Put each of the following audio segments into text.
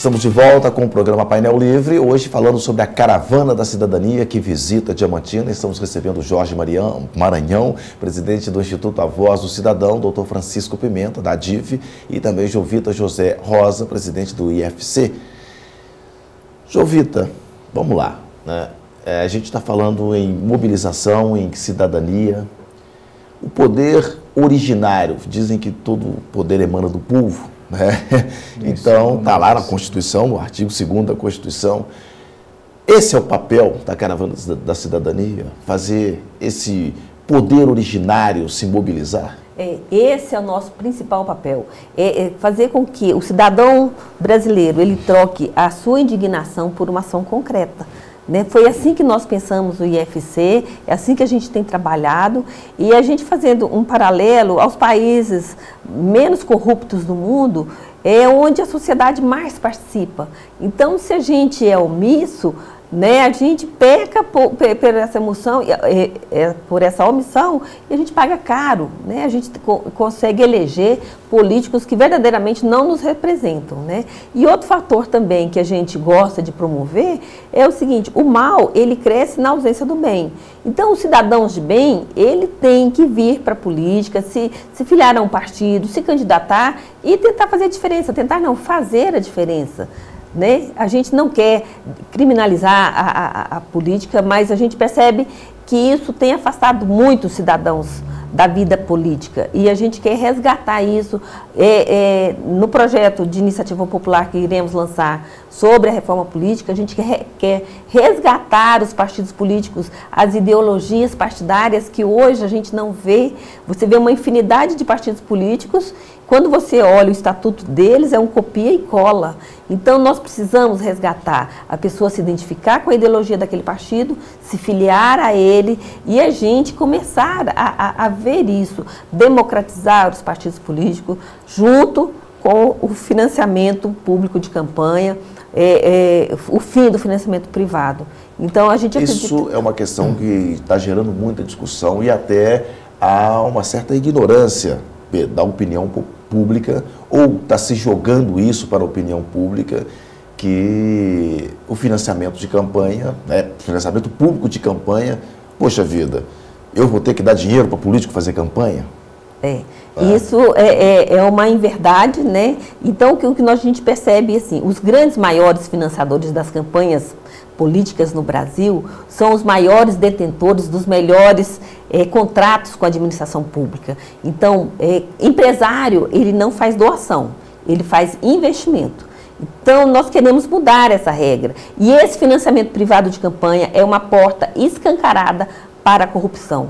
Estamos de volta com o programa Painel Livre, hoje falando sobre a Caravana da Cidadania que visita Diamantina. Estamos recebendo o Jorge Maranhão, presidente do Instituto A Voz do Cidadão, doutor Francisco Pimenta, da ADIV, e também Jovita José Rosa, presidente do IFC. Jovita, vamos lá, né? A gente está falando em mobilização, em cidadania. O poder originário, dizem que todo poder emana do povo, né? Então, está lá na Constituição, no artigo 2º da Constituição. Esse é o papel da Caravana da Cidadania, fazer esse poder originário se mobilizar? Esse é o nosso principal papel, fazer com que o cidadão brasileiro ele troque a sua indignação por uma ação concreta. Né? Foi assim que nós pensamos o IFC, é assim que a gente tem trabalhado, e a gente fazendo um paralelo aos países menos corruptos do mundo, é onde a sociedade mais participa. Então, se a gente é omisso, né, a gente peca por essa emoção, por essa omissão, e a gente paga caro, né? A gente consegue eleger políticos que verdadeiramente não nos representam, né? E outro fator também que a gente gosta de promover é o seguinte: o mal, ele cresce na ausência do bem. Então, os cidadãos de bem, ele tem que vir para a política, se filiar a um partido, se candidatar e tentar fazer a diferença, fazer a diferença. Né? A gente não quer criminalizar a política, mas a gente percebe que isso tem afastado muitos cidadãos da vida política e a gente quer resgatar isso no projeto de iniciativa popular que iremos lançar sobre a reforma política. A gente quer resgatar os partidos políticos, as ideologias partidárias que hoje a gente não vê. Você vê uma infinidade de partidos políticos. Quando você olha o estatuto deles, é um copia e cola. Então, nós precisamos resgatar a pessoa se identificar com a ideologia daquele partido, se filiar a ele e a gente começar a ver isso, democratizar os partidos políticos junto com o financiamento público de campanha, o fim do financiamento privado. Então, a gente acredita... Isso é uma questão que está gerando muita discussão e até há uma certa ignorância da opinião pública, ou está se jogando isso para a opinião pública, que o financiamento de campanha, financiamento público de campanha, poxa vida, eu vou ter que dar dinheiro para político fazer campanha? Isso é uma inverdade, né? Então, o que a gente percebe, assim, os grandes maiores financiadores das campanhas políticas no Brasil são os maiores detentores dos melhores contratos com a administração pública. Então, empresário, ele não faz doação, ele faz investimento. Então, nós queremos mudar essa regra. E esse financiamento privado de campanha é uma porta escancarada para a corrupção.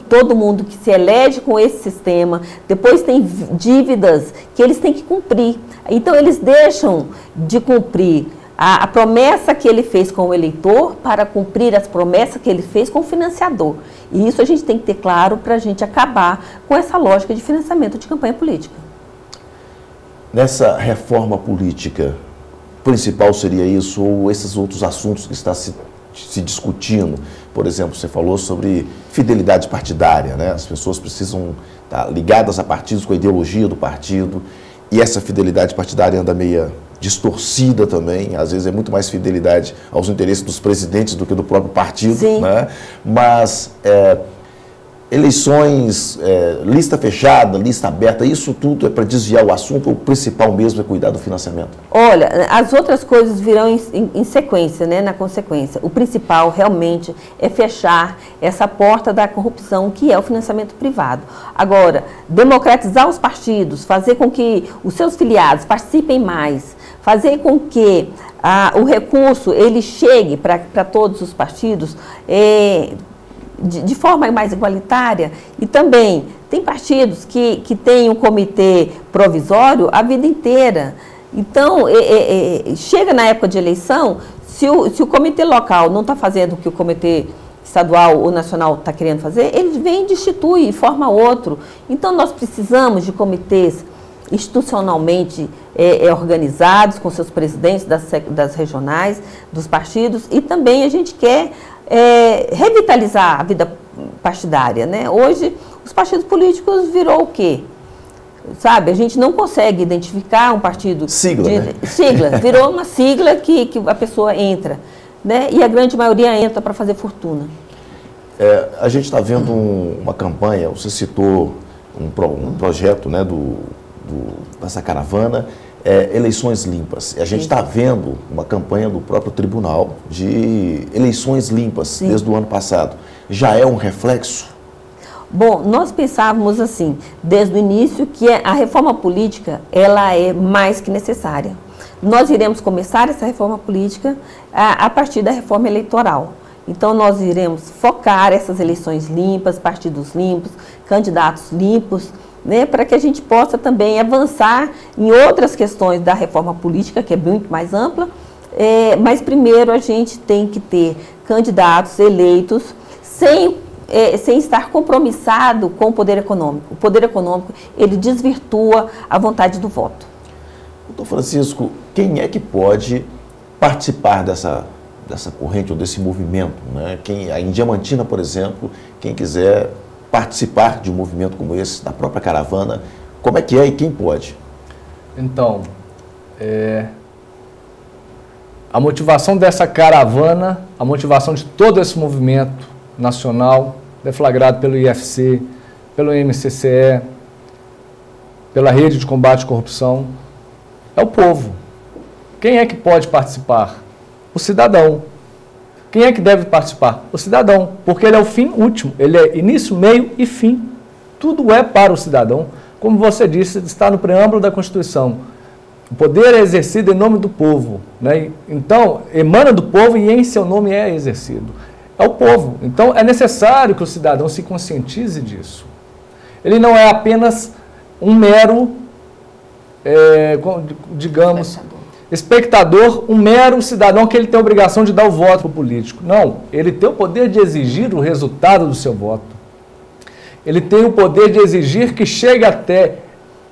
Todo mundo que se elege com esse sistema, depois tem dívidas que eles têm que cumprir. Então, eles deixam de cumprir a promessa que ele fez com o eleitor para cumprir as promessas que ele fez com o financiador. E isso a gente tem que ter claro para a gente acabar com essa lógica de financiamento de campanha política. Nessa reforma política, principal seria isso ou esses outros assuntos que está se discutindo? Por exemplo, você falou sobre fidelidade partidária, né? As pessoas precisam estar ligadas a partidos com a ideologia do partido e essa fidelidade partidária anda meio distorcida também, às vezes é muito mais fidelidade aos interesses dos presidentes do que do próprio partido, né? Mas eleições, lista fechada, lista aberta, isso tudo é para desviar o assunto, ou o principal mesmo é cuidar do financiamento? Olha, as outras coisas virão em sequência, né, na consequência. O principal realmente é fechar essa porta da corrupção, que é o financiamento privado. Agora, democratizar os partidos, fazer com que os seus filiados participem mais, fazer com que o recurso ele chegue para todos os partidos de forma mais igualitária. E também tem partidos que têm um comitê provisório a vida inteira. Então, chega na época de eleição, se o comitê local não está fazendo o que o comitê estadual ou nacional está querendo fazer, ele vem e destitui e forma outro. Então, nós precisamos de comitês institucionalmente organizados, com seus presidentes das regionais, dos partidos, e também a gente quer revitalizar a vida partidária, né? Hoje, os partidos políticos virou o quê? sabe? A gente não consegue identificar um partido... Sigla, né? Sigla, virou uma sigla que a pessoa entra, né? E a grande maioria entra para fazer fortuna. A gente está vendo uma campanha, você citou um projeto, né, dessa caravana, eleições limpas. A gente está vendo uma campanha do próprio tribunal de eleições limpas. Sim. Desde o ano passado. Já é um reflexo? Bom, nós pensávamos assim, desde o início, que a reforma política, ela é mais que necessária. Nós iremos começar essa reforma política a partir da reforma eleitoral. Então, nós iremos focar essas eleições limpas, partidos limpos, candidatos limpos, né, para que a gente possa também avançar em outras questões da reforma política, que é muito mais ampla, mas primeiro a gente tem que ter candidatos eleitos sem estar compromissado com o poder econômico. O poder econômico, ele desvirtua a vontade do voto. Doutor Francisco, quem é que pode participar dessa corrente ou desse movimento, né? Em Diamantina, por exemplo, quem quiser participar de um movimento como esse, da própria caravana, como é que é e quem pode? Então, a motivação dessa caravana, a motivação de todo esse movimento nacional, deflagrado pelo IFC, pelo MCCE, pela Rede de Combate à Corrupção, é o povo. Quem é que pode participar? O cidadão. Quem é que deve participar? O cidadão, porque ele é o fim último, ele é início, meio e fim. Tudo é para o cidadão. Como você disse, está no preâmbulo da Constituição. O poder é exercido em nome do povo, né? Então, emana do povo e em seu nome é exercido. É o povo. Então, é necessário que o cidadão se conscientize disso. Ele não é apenas um mero, digamos, espectador, um mero cidadão que ele tem a obrigação de dar o voto para o político. Não, ele tem o poder de exigir o resultado do seu voto. Ele tem o poder de exigir que chegue até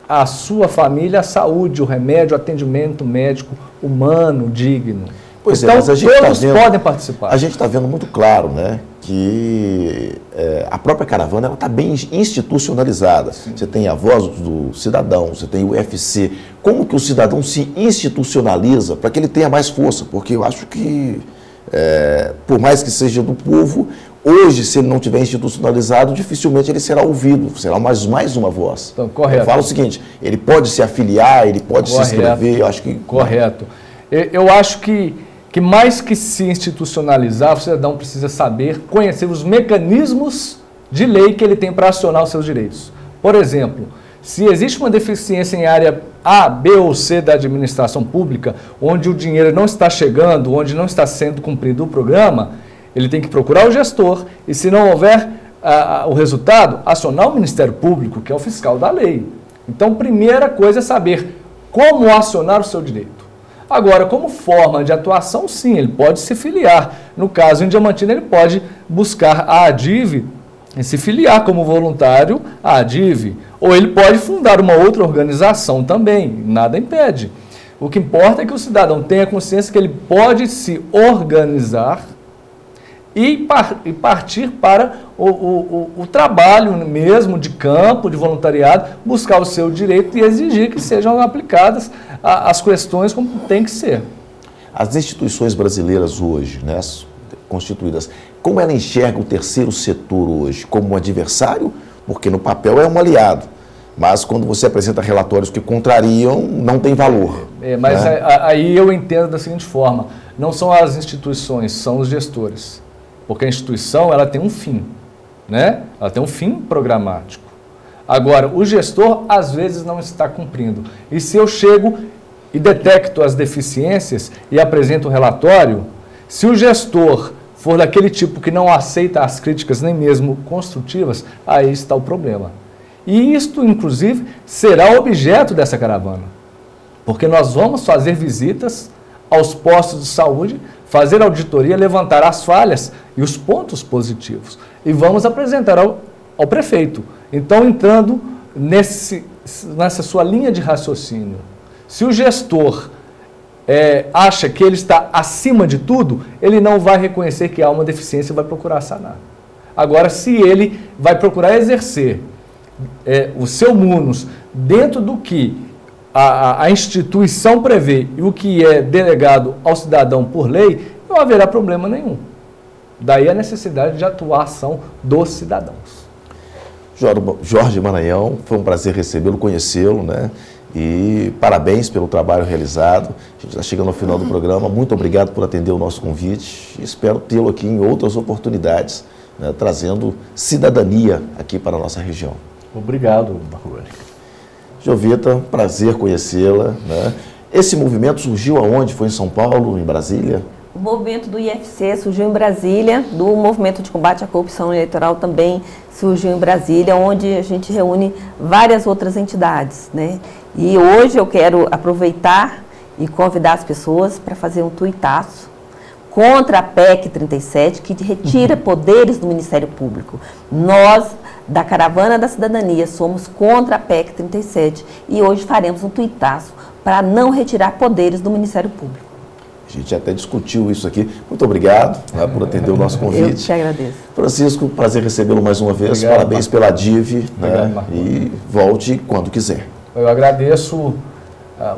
a sua família a saúde, o remédio, o atendimento médico humano, digno. Pois então, mas a gente todos podem participar. A gente está vendo muito claro, né, que a própria caravana está bem institucionalizada. Sim. Você tem a voz do cidadão, você tem o UFC. Como que o cidadão se institucionaliza para que ele tenha mais força? Porque eu acho que, por mais que seja do povo, hoje, se ele não tiver institucionalizado, dificilmente ele será ouvido, será mais uma voz. Então, correto. Eu falo o seguinte, ele pode se afiliar, ele pode se inscrever, eu acho que... Correto. Eu acho que mais que se institucionalizar, o cidadão precisa saber, conhecer os mecanismos de lei que ele tem para acionar os seus direitos. Por exemplo, se existe uma deficiência em área A, B ou C da administração pública, onde o dinheiro não está chegando, onde não está sendo cumprido o programa, ele tem que procurar o gestor e, se não houver o resultado, acionar o Ministério Público, que é o fiscal da lei. Então, primeira coisa é saber como acionar o seu direito. Agora, como forma de atuação, sim, ele pode se filiar. No caso, em Diamantina, ele pode buscar a ADIV e se filiar como voluntário à ADIV. Ou ele pode fundar uma outra organização também, nada impede. O que importa é que o cidadão tenha consciência que ele pode se organizar e partir para o trabalho mesmo de campo, de voluntariado, buscar o seu direito e exigir que sejam aplicadas as questões como tem que ser. As instituições brasileiras hoje, né, constituídas, como ela enxerga o terceiro setor hoje? Como um adversário? Porque no papel é um aliado, mas quando você apresenta relatórios que contrariam, não tem valor. Mas né? Aí eu entendo da seguinte forma, não são as instituições, são os gestores. Porque a instituição, ela tem um fim, né? Ela tem um fim programático. Agora, o gestor, às vezes, não está cumprindo. E se eu chego e detecto as deficiências e apresento o relatório, se o gestor for daquele tipo que não aceita as críticas, nem mesmo construtivas, aí está o problema. E isto, inclusive, será objeto dessa caravana. Porque nós vamos fazer visitas aos postos de saúde, fazer auditoria, levantar as falhas e os pontos positivos. E vamos apresentar ao prefeito. Então, entrando nessa sua linha de raciocínio, se o gestor acha que ele está acima de tudo, ele não vai reconhecer que há uma deficiência e vai procurar sanar. Agora, se ele vai procurar exercer o seu munus dentro do que a instituição prevê e o que é delegado ao cidadão por lei, não haverá problema nenhum. Daí a necessidade de atuação dos cidadãos. Jorge Maranhão, foi um prazer recebê-lo, conhecê-lo, né? E parabéns pelo trabalho realizado. A gente está chegando ao final do programa. Muito obrigado por atender o nosso convite. Espero tê-lo aqui em outras oportunidades, né, trazendo cidadania aqui para a nossa região. Obrigado, Marconi. Jovita, prazer conhecê-la, né? Esse movimento surgiu aonde? Foi em São Paulo, em Brasília? O movimento do IFC surgiu em Brasília, do movimento de combate à corrupção eleitoral também surgiu em Brasília, onde a gente reúne várias outras entidades, né? E hoje eu quero aproveitar e convidar as pessoas para fazer um tuitaço contra a PEC 37, que retira poderes do Ministério Público. Nós, da Caravana da Cidadania, somos contra a PEC 37 e hoje faremos um tuitaço para não retirar poderes do Ministério Público. A gente até discutiu isso aqui. Muito obrigado, né, por atender o nosso convite. Eu te agradeço. Francisco, prazer recebê-lo mais uma vez. Obrigado, parabéns Marcos. pela DIV, né, Marcos. e volte quando quiser. Eu agradeço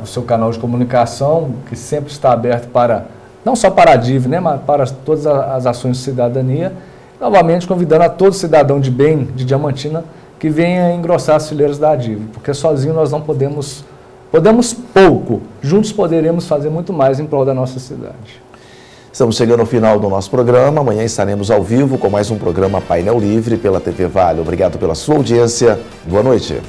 o seu canal de comunicação, que sempre está aberto para, não só para a DIV, né, mas para todas as ações de cidadania. Novamente convidando a todo cidadão de bem de Diamantina que venha engrossar as fileiras da DIV, porque sozinho nós não podemos pouco, juntos poderemos fazer muito mais em prol da nossa cidade. Estamos chegando ao final do nosso programa. Amanhã estaremos ao vivo com mais um programa Painel Livre pela TV Vale. Obrigado pela sua audiência. Boa noite.